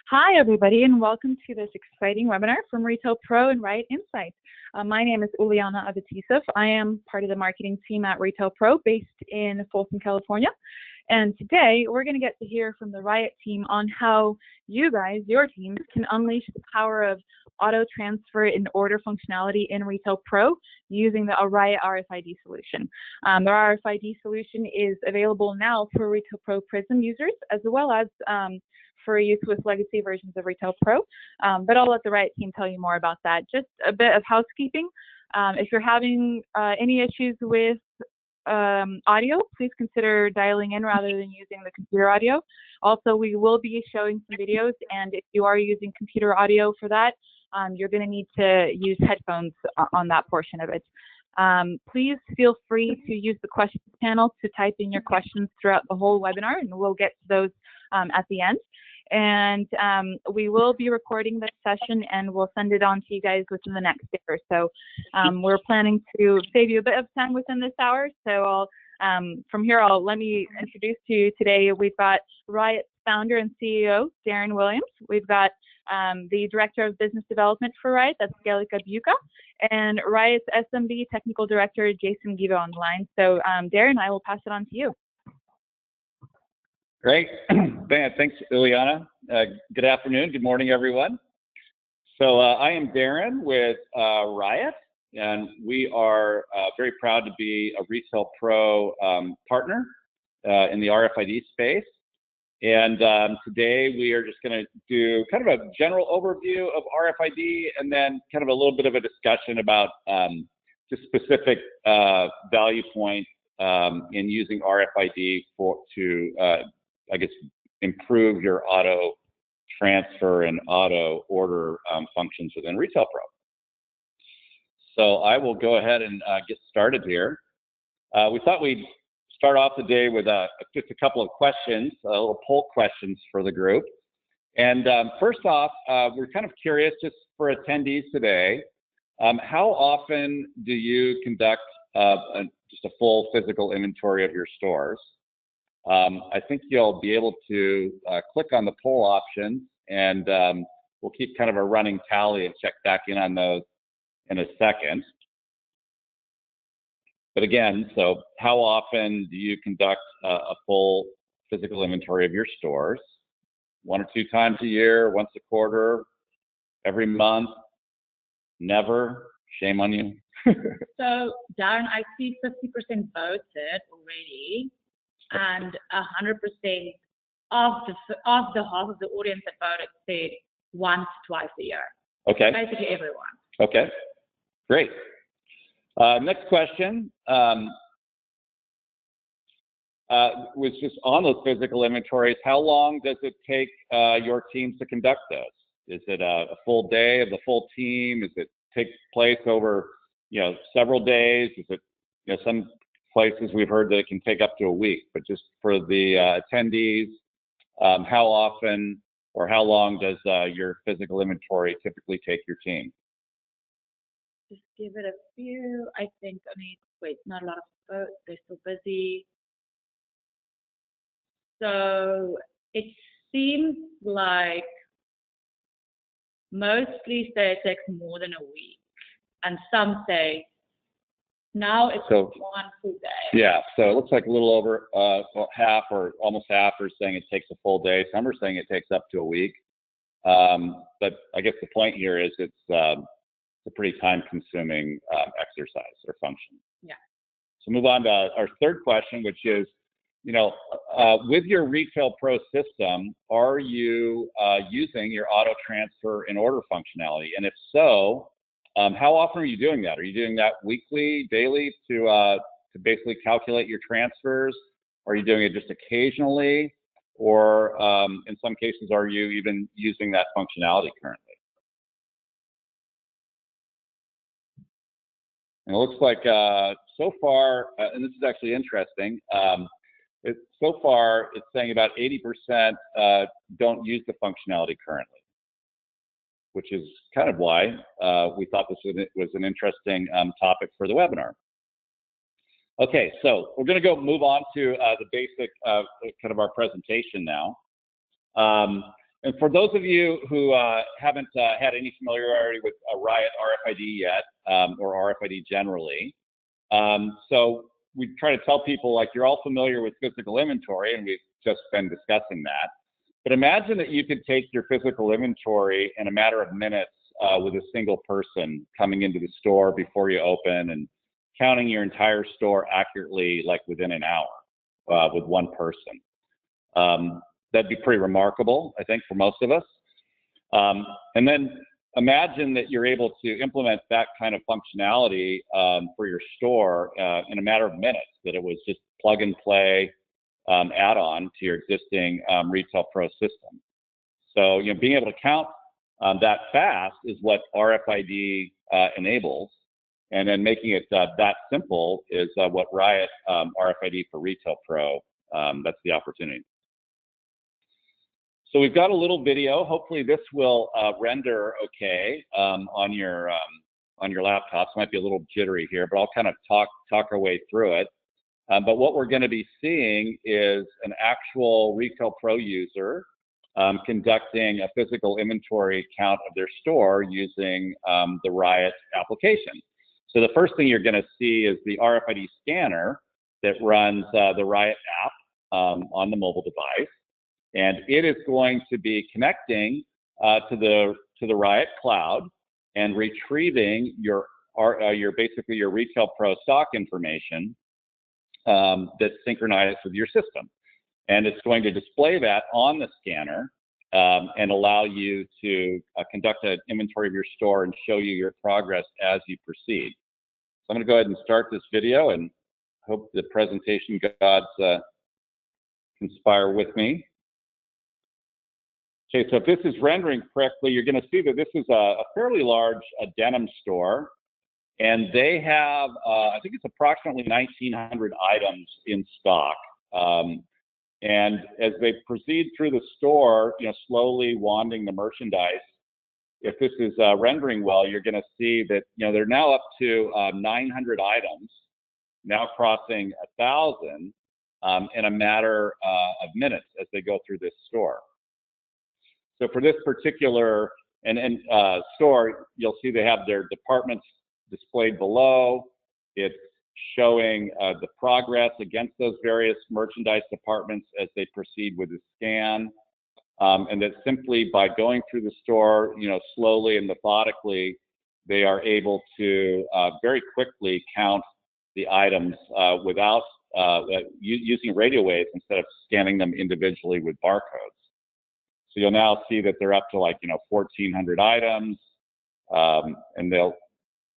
Hi, everybody, and welcome to this exciting webinar from Retail Pro and RIOT Insights. My name is Uliana Avatisov. I am part of the marketing team at Retail Pro based in Folsom, California. And today we're going to get to hear from the RIOT team on how you guys, your teams, can unleash the power of auto transfer and order functionality in Retail Pro using the RIOT RFID solution. The RFID solution is available now for Retail Pro Prism users as well as for use with legacy versions of Retail Pro, but I'll let the RIOT team tell you more about that. Just a bit of housekeeping. If you're having any issues with audio, please consider dialing in rather than using the computer audio. Also, we will be showing some videos, and if you are using computer audio for that, you're going to need to use headphones on that portion of it. Please feel free to use the questions panel to type in your questions throughout the whole webinar, and we'll get to those at the end. And we will be recording this session and we'll send it on to you guys within the next day or so. We're planning to save you a bit of time within this hour. So from here, let me introduce to you today, we've got RIOT's founder and CEO, Darren Williams. We've got the Director of Business Development for RIOT, that's Galika Buka, and RIOT's SMB Technical Director, Jason Giva on the line. So Darren, I will pass it on to you. Great. Thanks, Ileana. Good afternoon. Good morning, everyone. So I am Darren with RIOT, and we are very proud to be a Retail Pro partner in the RFID space. And today we are just going to do kind of a general overview of RFID and then kind of a little bit of a discussion about just specific value points in using RFID to I guess, improve your auto transfer and auto order functions within Retail Pro. So I will go ahead and get started here. We thought we'd start off the day with just a couple of questions, little poll questions for the group. And first off, we're kind of curious, just for attendees today, how often do you conduct just a full physical inventory of your stores? I think you'll be able to click on the poll options, and we'll keep kind of a running tally and check back in on those in a second. But again, so how often do you conduct a full physical inventory of your stores? 1 or 2 times a year, once a quarter, every month, never? Shame on you. So, Darren, I see 50% voted already. And 100% of the half of the audience that voted said once, twice a year. Okay. Basically everyone. Okay, great. Next question was just on those physical inventories. How long does it take your teams to conduct those? Is it a full day of the full team? Does it take place over several days? Is it some places we've heard that it can take up to a week, but just for the attendees, how often or how long does your physical inventory typically take your team? Just give it a few. I think, wait, not a lot of votes. They're still busy. So it seems like mostly say it takes more than a week, and some say now it's one full day. Yeah, so it looks like a little over half or almost half are saying it takes a full day. Some are saying it takes up to a week. But I guess the point here is it's a pretty time-consuming exercise or function. Yeah. So move on to our third question, which is, with your Retail Pro system, are you using your auto transfer and order functionality? And if so, how often are you doing that? Are you doing that weekly, daily to basically calculate your transfers? Are you doing it just occasionally? Or in some cases, are you even using that functionality currently? And it looks like so far, and this is actually interesting, so far it's saying about 80% don't use the functionality currently, which is kind of why we thought this was an interesting topic for the webinar. Okay, so we're going to move on to the basic kind of our presentation now. And for those of you who haven't had any familiarity with RIOT RFID yet, or RFID generally, so we try to tell people, like, you're all familiar with physical inventory, and we've just been discussing that. But imagine that you could take your physical inventory in a matter of minutes with a single person coming into the store before you open and counting your entire store accurately, like within an hour with one person. That'd be pretty remarkable, I think, for most of us. And then imagine that you're able to implement that kind of functionality for your store in a matter of minutes, that it was just plug and play add-on to your existing Retail Pro system. So, being able to count that fast is what RFID enables. And then making it that simple is what RIOT RFID for Retail Pro, that's the opportunity. So we've got a little video. Hopefully this will render okay on your laptops. Might be a little jittery here, but I'll kind of talk our way through it. But what we're going to be seeing is an actual Retail Pro user conducting a physical inventory count of their store using the RIOT application. So the first thing you're going to see is the RFID scanner that runs the RIOT app on the mobile device. And it is going to be connecting to the RIOT cloud and retrieving your basically your Retail Pro stock information that's synchronized with your system. And it's going to display that on the scanner and allow you to conduct an inventory of your store and show you your progress as you proceed. So I'm going to go ahead and start this video and hope the presentation gods conspire with me. Okay, so if this is rendering correctly, you're going to see that this is a fairly large denim store, and they have, I think it's approximately 1,900 items in stock. And as they proceed through the store, slowly wanding the merchandise, if this is rendering well, you're going to see that, they're now up to 900 items, now crossing 1,000 in a matter of minutes as they go through this store. So for this particular store, you'll see they have their departments displayed below. It's showing the progress against those various merchandise departments as they proceed with the scan. And that simply by going through the store, slowly and methodically, they are able to very quickly count the items without using radio waves instead of scanning them individually with barcodes. So you'll now see that they're up to 1,400 items, and they'll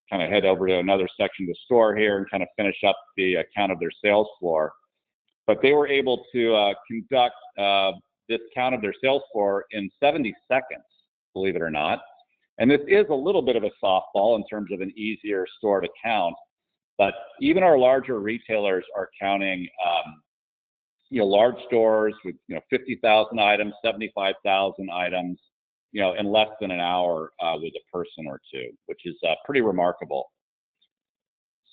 kind of head over to another section of the store here and kind of finish up the count of their sales floor. But they were able to conduct this count of their sales floor in 70 seconds, believe it or not. And this is a little bit of a softball in terms of an easier store to count, but even our larger retailers are counting large stores with 50,000 items, 75,000 items, in less than an hour with a person or two, which is pretty remarkable.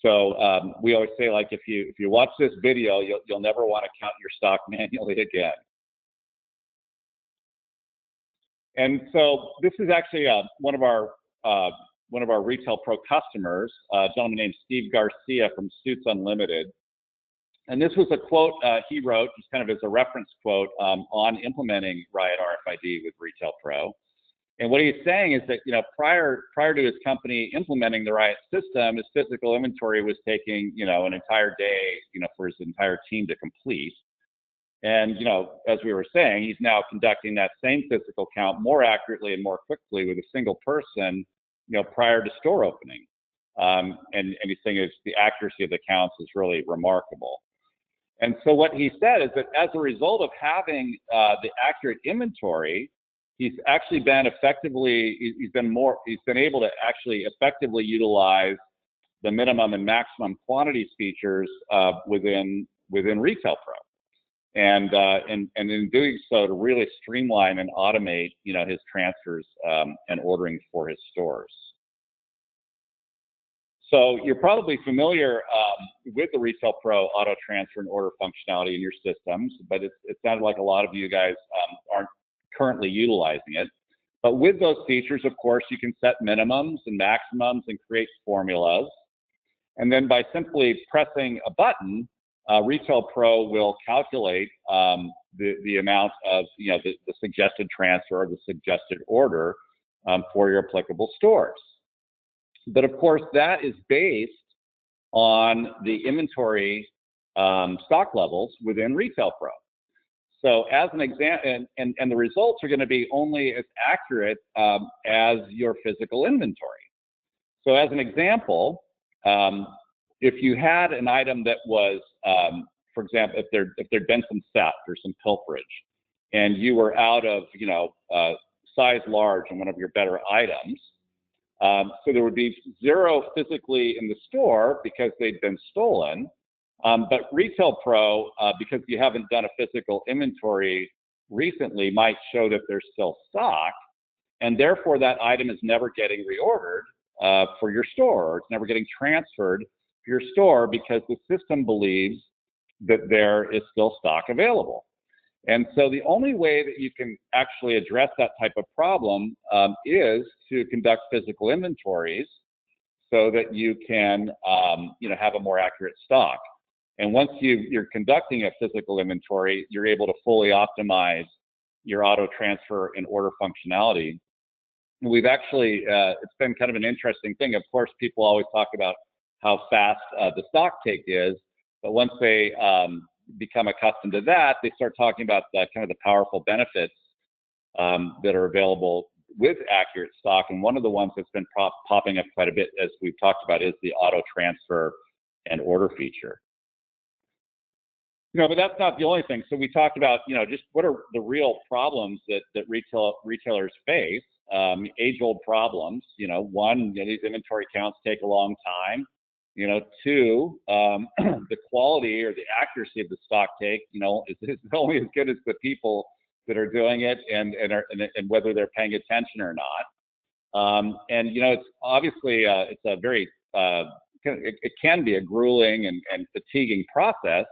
So we always say, like, if you watch this video, you'll never want to count your stock manually again. And so this is actually one of our Retail Pro customers, a gentleman named Steve Garcia from Suits Unlimited. And this was a quote he wrote, just kind of as a reference quote on implementing RIOT RFID with Retail Pro. And what he's saying is that, prior to his company implementing the RIOT system, his physical inventory was taking, an entire day, for his entire team to complete. And, as we were saying, he's now conducting that same physical count more accurately and more quickly with a single person, prior to store opening. And he's saying the accuracy of the counts is really remarkable. And so what he said is that as a result of having the accurate inventory, he's actually been he's been able to actually effectively utilize the minimum and maximum quantities features within Retail Pro. And in doing so, to really streamline and automate, his transfers and ordering for his stores. So you're probably familiar with the Retail Pro auto transfer and order functionality in your systems, but it sounded like a lot of you guys aren't currently utilizing it. But with those features, of course, you can set minimums and maximums and create formulas. And then by simply pressing a button, Retail Pro will calculate the amount of, the suggested transfer or the suggested order for your applicable stores. But of course, that is based on the inventory stock levels within Retail Pro. So as an example, and the results are going to be only as accurate as your physical inventory. So as an example, if you had an item that was, for example, if there'd been some theft or some pilferage, and you were out of, size large on one of your better items, so there would be 0 physically in the store because they'd been stolen. But Retail Pro, because you haven't done a physical inventory recently, might show that there's still stock, and therefore that item is never getting reordered for your store, or it's never getting transferred to your store because the system believes that there is still stock available. And so the only way that you can actually address that type of problem is to conduct physical inventories so that you can have a more accurate stock. And once you're conducting a physical inventory, you're able to fully optimize your auto transfer and order functionality. And we've actually, it's been kind of an interesting thing. Of course, people always talk about how fast the stock take is, but once they become accustomed to that, they start talking about kind of the powerful benefits that are available with accurate stock. And one of the ones that's been popping up quite a bit, as we've talked about, is the auto transfer and order feature. But that's not the only thing. So we talked about, just what are the real problems that retailers face, age-old problems. One, these inventory counts take a long time. Two, the quality or the accuracy of the stock take, is only as good as the people that are doing it and whether they're paying attention or not. It's obviously it's a very it can be a grueling and fatiguing process.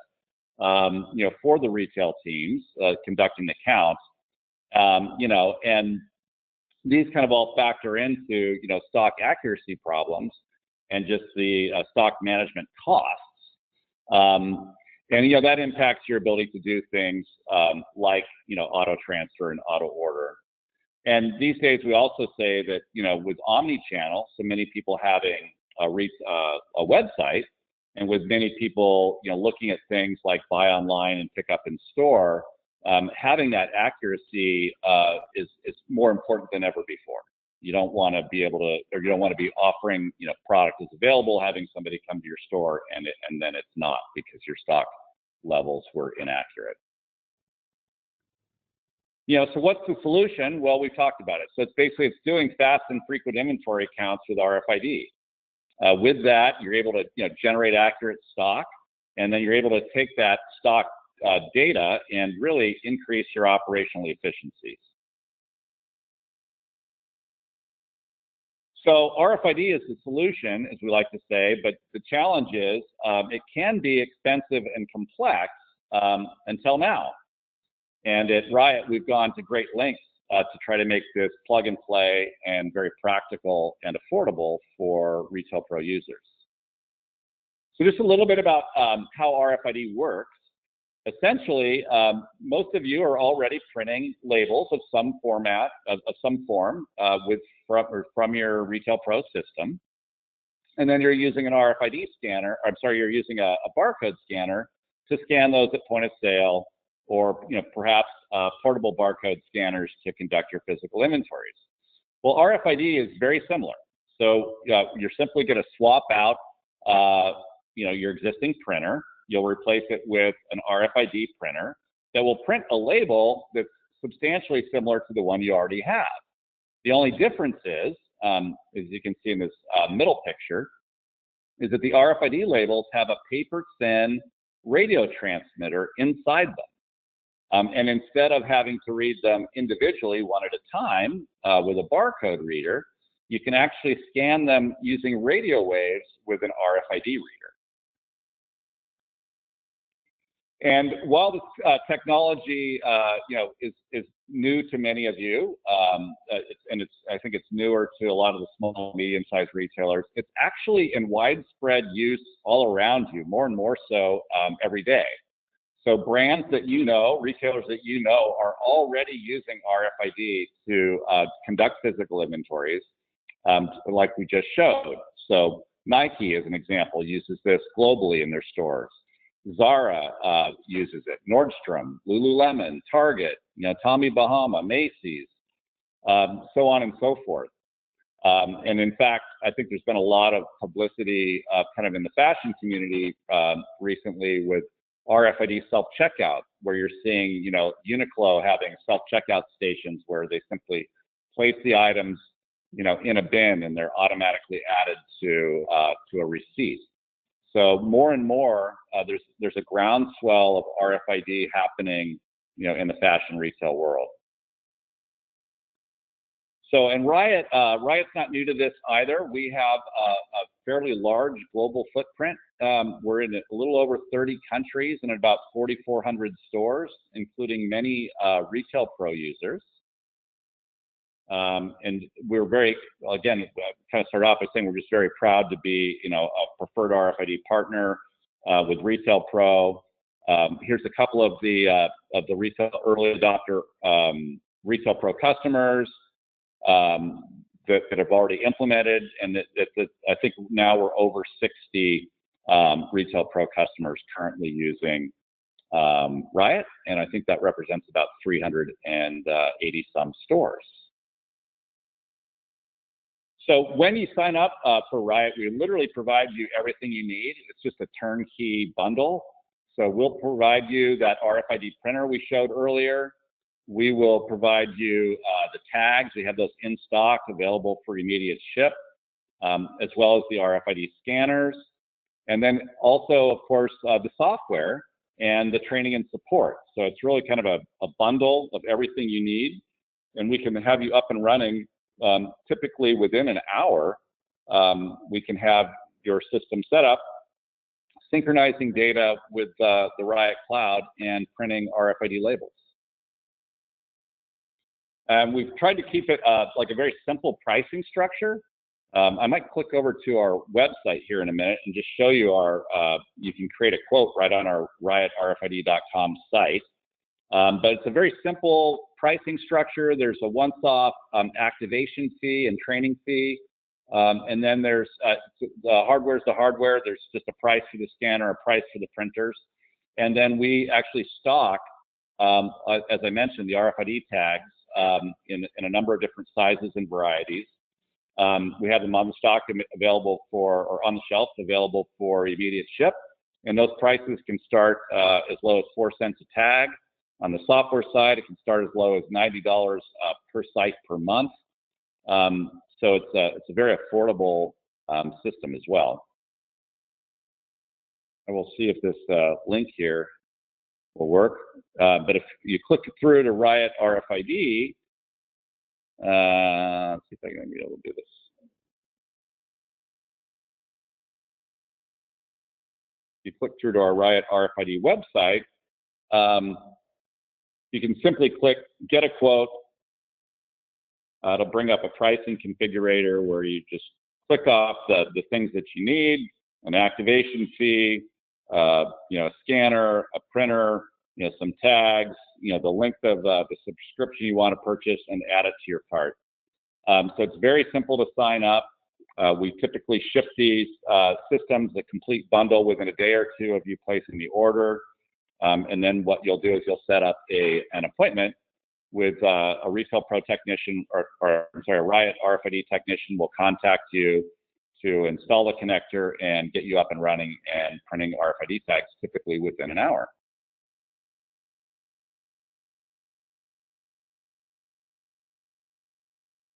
For the retail teams conducting the counts, and these kind of all factor into, stock accuracy problems and just the stock management costs. That impacts your ability to do things like, auto transfer and auto order. And these days we also say that, with omni-channel, so many people having a website, and with many people, looking at things like buy online and pick up in store, having that accuracy is more important than ever before. You don't want to be able to, or you don't want to be offering, product is available, having somebody come to your store and then it's not because your stock levels were inaccurate. So what's the solution? Well, we've talked about it. So it's doing fast and frequent inventory counts with RFID. With that, you're able to generate accurate stock, and then you're able to take that stock data and really increase your operational efficiencies. So RFID is the solution, as we like to say, but the challenge is it can be expensive and complex until now. And at RIOT, we've gone to great lengths to try to make this plug and play and very practical and affordable for Retail Pro users. So just a little bit about how RFID works. Essentially, most of you are already printing labels of some format, of some form, from your Retail Pro system. And then you're using an RFID scanner, you're using a barcode scanner to scan those at point of sale, or perhaps portable barcode scanners to conduct your physical inventories. Well, RFID is very similar. So you're simply going to swap out your existing printer. You'll replace it with an RFID printer that will print a label that's substantially similar to the one you already have. The only difference is, as you can see in this middle picture, is that the RFID labels have a paper-thin radio transmitter inside them. And instead of having to read them individually one at a time with a barcode reader, you can actually scan them using radio waves with an RFID reader. And while this technology, is new to many of you, I think it's newer to a lot of the small, medium-sized retailers. It's actually in widespread use all around you, more and more so every day. So brands that you know, retailers that you know, are already using RFID to conduct physical inventories, like we just showed. So Nike, as an example, uses this globally in their stores. Zara uses it, Nordstrom, Lululemon, Target, Tommy Bahama, Macy's, so on and so forth. And in fact, I think there's been a lot of publicity kind of in the fashion community recently with RFID self-checkout, where you're seeing, Uniqlo having self-checkout stations where they simply place the items, in a bin and they're automatically added to a receipt. So more and more, there's a groundswell of RFID happening, in the fashion retail world. So, and RIOT's not new to this either. We have a fairly large global footprint. We're in a little over 30 countries and about 4,400 stores, including many Retail Pro users. And we're very, again, kind of start off by saying we're just very proud to be, a preferred RFID partner with Retail Pro. Here's a couple of the retail early adopter Retail Pro customers that have already implemented, and that I think now we're over 60 Retail Pro customers currently using RIOT, and I think that represents about 380 some stores. So when you sign up for RIOT, we literally provide you everything you need. It's just a turnkey bundle. So we'll provide you that RFID printer we showed earlier. We will provide you the tags. We have those in stock, available for immediate ship, as well as the RFID scanners. And then also, of course, the software and the training and support. So it's really kind of a bundle of everything you need. And we can have you up and running typically within an hour. We can have your system set up, synchronizing data with the RIOT Cloud and printing RFID labels. We've tried to keep it like a very simple pricing structure. I might click over to our website here in a minute and just show you you can create a quote right on our RIOTRFID.com site. But it's a very simple pricing structure. There's a once-off activation fee and training fee. And then there's the hardware's the hardware. There's just a price for the scanner, a price for the printers. And then we actually stock, as I mentioned, the RFID tags in a number of different sizes and varieties. We have them on the stock available or on the shelf available for immediate ship. And those prices can start as low as 4 cents a tag. On the software side, it can start as low as $90 per site per month. So it's a very affordable system as well. I will see if this link here will work. But if you click through to RIOT RFID, let's see if I can be able to do this. If you click through to our RIOT RFID website, you can simply click Get a Quote. It'll bring up a pricing configurator where you just click off the things that you need: an activation fee, a scanner, a printer, some tags, the length of the subscription you want to purchase, and add it to your cart. So it's very simple to sign up. We typically ship these systems, a complete bundle, within a day or two of you placing the order. And then what you'll do is you'll set up an appointment with a Retail Pro technician, or I'm sorry, a RIOT RFID technician will contact you to install the connector and get you up and running and printing RFID tags, typically within an hour.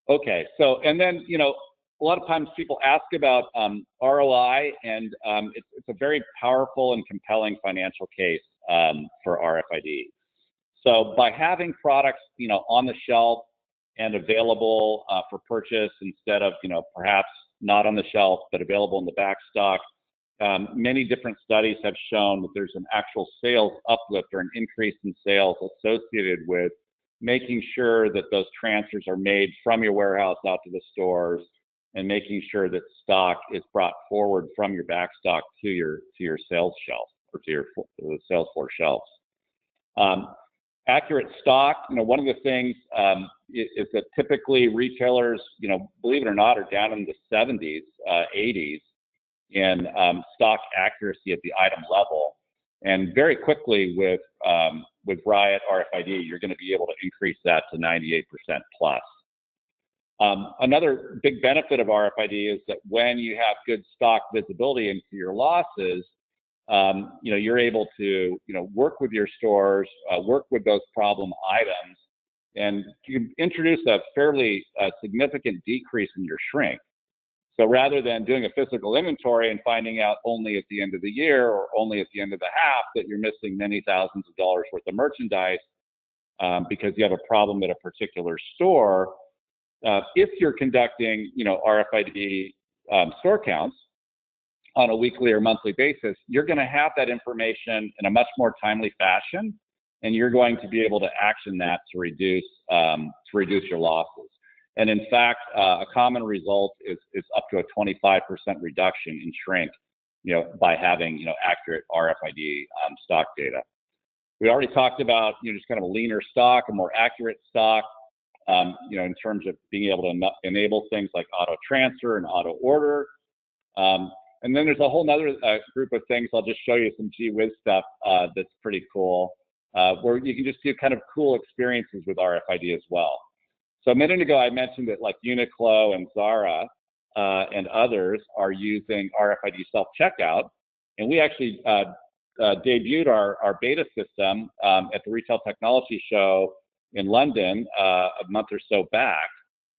Okay, so, and then, a lot of times people ask about ROI, and it's a very powerful and compelling financial case for RFID. So by having products, on the shelf and available for purchase instead of, perhaps not on the shelf, but available in the back stock, many different studies have shown that there's an actual sales uplift or an increase in sales associated with making sure that those transfers are made from your warehouse out to the stores and making sure that stock is brought forward from your back stock to your sales shelf or to the sales floor shelves. Accurate stock, one of the things is that typically retailers, believe it or not, are down in the 70s, 80s in stock accuracy at the item level. And very quickly with RIOT RFID, you're going to be able to increase that to 98% plus. Another big benefit of RFID is that when you have good stock visibility into your losses, you're able to, work with your stores, work with those problem items, and you can introduce a fairly significant decrease in your shrink. So rather than doing a physical inventory and finding out only at the end of the year or only at the end of the half that you're missing many thousands of dollars worth of merchandise because you have a problem at a particular store, if you're conducting, RFID store counts on a weekly or monthly basis, you're going to have that information in a much more timely fashion, and you're going to be able to action that to reduce your losses. And in fact, a common result is up to a 25% reduction in shrink, by having, accurate RFID stock data. We already talked about, just kind of a leaner stock, a more accurate stock, in terms of being able to enable things like auto transfer and auto order. And then there's a whole nother group of things. I'll just show you some gee whiz stuff that's pretty cool, where you can just do kind of cool experiences with RFID as well. So a minute ago, I mentioned that like Uniqlo and Zara and others are using RFID self-checkout. And we actually debuted our beta system at the Retail Technology Show in London a month or so back.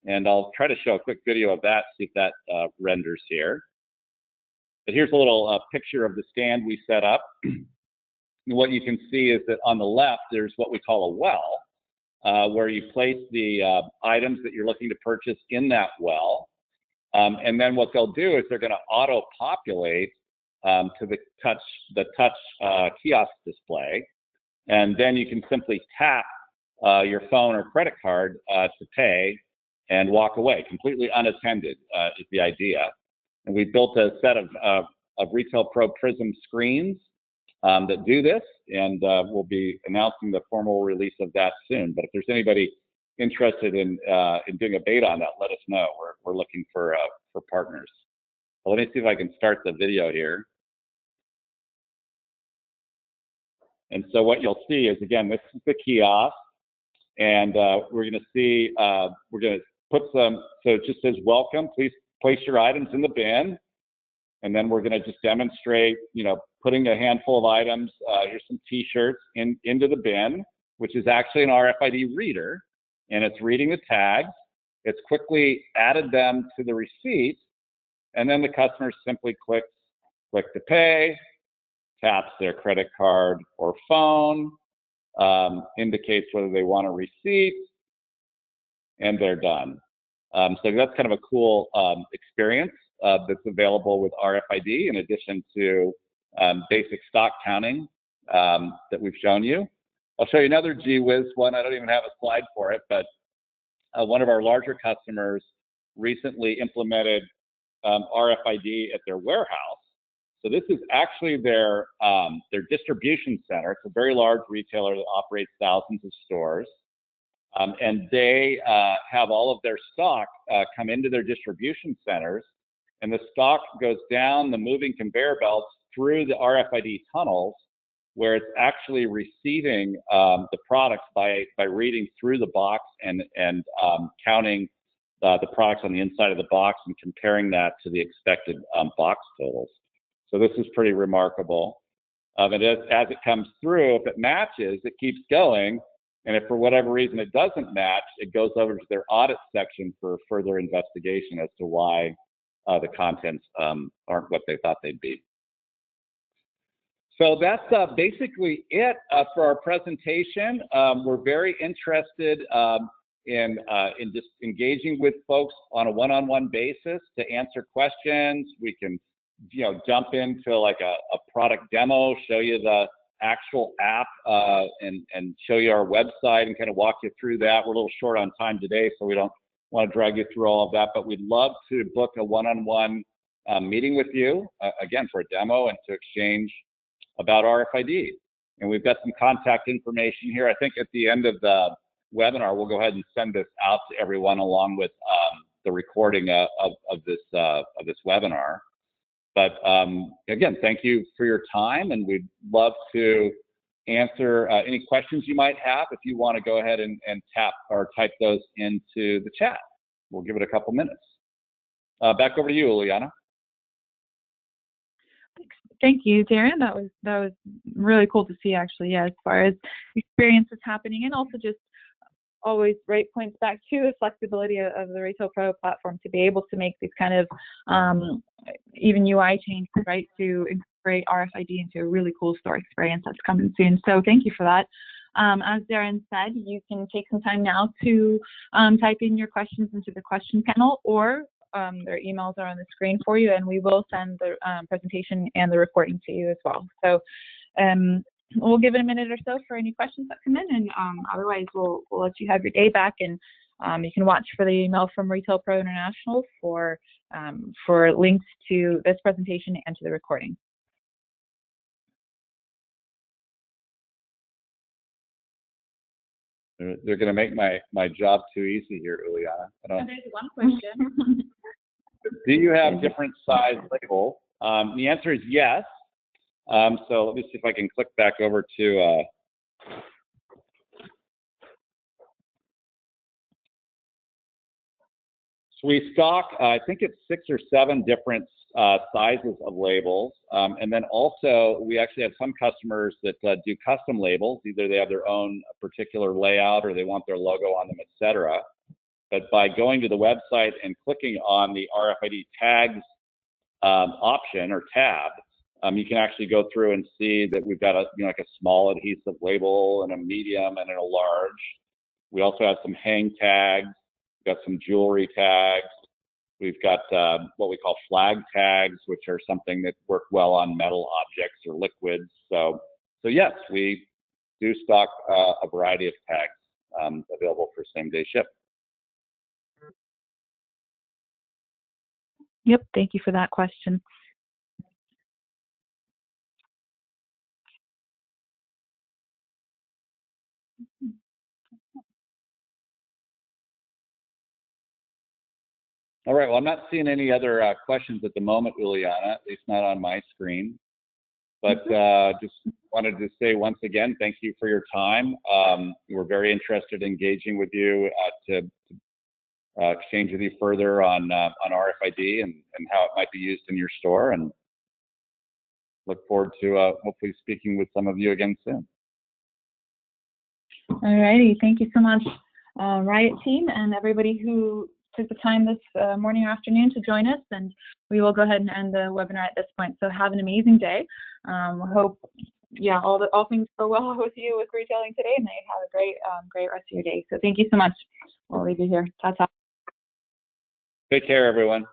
And I'll try to show a quick video of that, see if that renders here. But here's a little picture of the stand we set up. And what you can see is that on the left, there's what we call a well, where you place the items that you're looking to purchase in that well. And then what they'll do is they're going to auto-populate to the touch kiosk display. And then you can simply tap your phone or credit card to pay and walk away, completely unattended is the idea. And we built a set of Retail Pro Prism screens that do this, and we'll be announcing the formal release of that soon. But if there's anybody interested in doing a beta on that, let us know. We're looking for partners. Well, let me see if I can start the video here. And so what you'll see is, again, this is the kiosk, and we're going to see, we're going to put some, so it just says, welcome, please place your items in the bin. And then we're going to just demonstrate, putting a handful of items, here's some t-shirts into the bin, which is actually an RFID reader, and it's reading the tags. It's quickly added them to the receipt, and then the customer simply click to pay, taps their credit card or phone, indicates whether they want a receipt, and they're done. So that's kind of a cool experience that's available with RFID in addition to basic stock counting that we've shown you. I'll show you another gee whiz one. I don't even have a slide for it, but one of our larger customers recently implemented RFID at their warehouse. So this is actually their distribution center. It's a very large retailer that operates thousands of stores. And they have all of their stock come into their distribution centers, and the stock goes down the moving conveyor belts through the RFID tunnels, where it's actually receiving the products by reading through the box and counting the products on the inside of the box and comparing that to the expected box totals. So this is pretty remarkable. And as it comes through, if it matches, it keeps going. And if for whatever reason it doesn't match, it goes over to their audit section for further investigation as to why the contents aren't what they thought they'd be. So that's basically it for our presentation. We're very interested in just engaging with folks on a one-on-one basis to answer questions. We can jump into like a product demo, show you the actual app, and show you our website and kind of walk you through that. We're a little short on time today, so we don't want to drag you through all of that, but we'd love to book a one-on-one meeting with you, again, for a demo and to exchange about RFID. And we've got some contact information here. I think at the end of the webinar, we'll go ahead and send this out to everyone along with the recording of this webinar. But again, thank you for your time, and we'd love to answer any questions you might have. If you want to go ahead and tap or type those into the chat, we'll give it a couple minutes. Back over to you, Uliana. Thank you, Darren. That was really cool to see, actually. Yeah, as far as experiences happening, and also just always points back to the flexibility of the Retail Pro platform to be able to make these kind of even UI changes, right, to incorporate RFID into a really cool store experience that's coming soon. So thank you for that. As Darren said, you can take some time now to type in your questions into the question panel, or their emails are on the screen for you, and we will send the presentation and the recording to you as well. So we'll give it a minute or so for any questions that come in, and otherwise we'll let you have your day back, and you can watch for the email from Retail Pro International for links to this presentation and to the recording. They're going to make my job too easy here, Uliana. There's one question. Do you have different size labels? The answer is yes. So let me see if I can click back over to so we stock, I think it's 6 or 7 different sizes of labels. And then also we actually have some customers that do custom labels. Either they have their own particular layout or they want their logo on them, etc. But by going to the website and clicking on the RFID tags option or tab, you can actually go through and see that we've got like a small adhesive label and a medium and a large. We also have some hang tags. We've got some jewelry tags. We've got what we call flag tags, which are something that work well on metal objects or liquids. So yes, we do stock a variety of tags available for same-day ship. Yep, thank you for that question. All right, well, I'm not seeing any other questions at the moment, Uliana, at least not on my screen. But just wanted to say once again, thank you for your time. We're very interested in engaging with you to exchange with you further on RFID and how it might be used in your store, and look forward to hopefully speaking with some of you again soon. All righty, thank you so much, RIOT team, and everybody who took the time this morning or afternoon to join us, and we will go ahead and end the webinar at this point. So have an amazing day. Hope, yeah, all things go well with you with retailing today, and that you have a great rest of your day. So thank you so much. We'll leave you here. Ta-ta. Take care, everyone.